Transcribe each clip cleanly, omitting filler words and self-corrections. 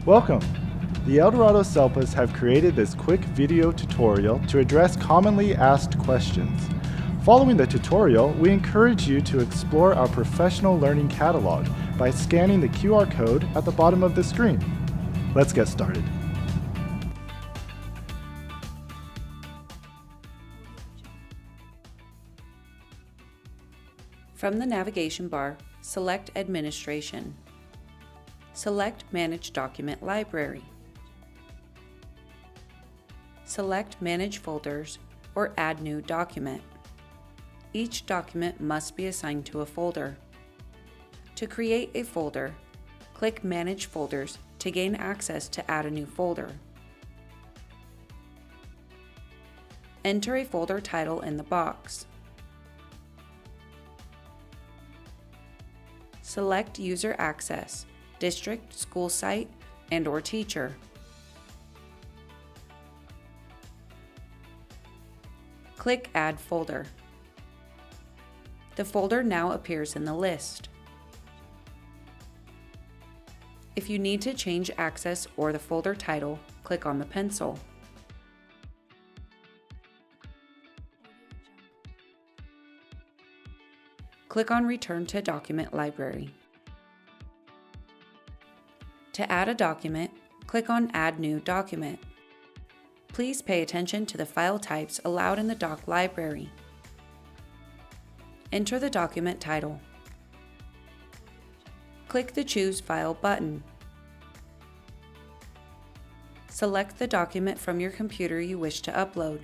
Welcome! The Eldorado SELPAs have created this quick video tutorial to address commonly asked questions. Following the tutorial, we encourage you to explore our professional learning catalog by scanning the QR code at the bottom of the screen. Let's get started. From the navigation bar, select Administration. Select Manage Document Library. Select Manage Folders or Add New Document. Each document must be assigned to a folder. To create a folder, click Manage Folders to gain access to add a new folder. Enter a folder title in the box. Select User Access, District, School Site, and/or Teacher. Click Add Folder. The folder now appears in the list. If you need to change access or the folder title, click on the pencil. Click on Return to Document Library. To add a document, click on Add New Document. Please pay attention to the file types allowed in the doc library. Enter the document title. Click the Choose File button. Select the document from your computer you wish to upload.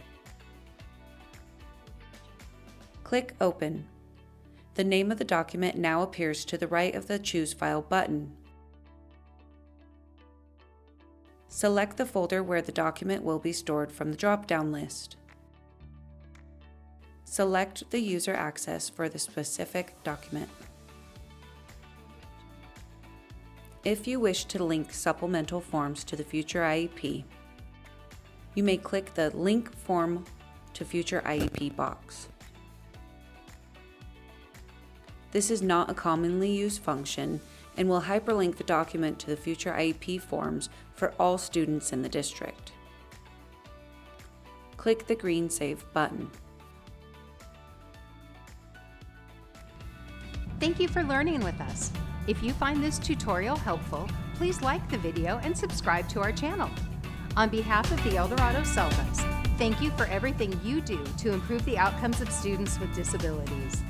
Click Open. The name of the document now appears to the right of the Choose File button. Select the folder where the document will be stored from the drop-down list. Select the user access for the specific document. If you wish to link supplemental forms to the future IEP, you may click the Link Form to Future IEP box. This is not a commonly used function and will hyperlink the document to the future IEP forms for all students in the district. Click the green Save button. Thank you for learning with us. If you find this tutorial helpful, please like the video and subscribe to our channel. On behalf of the Eldorado SELPAs, thank you for everything you do to improve the outcomes of students with disabilities.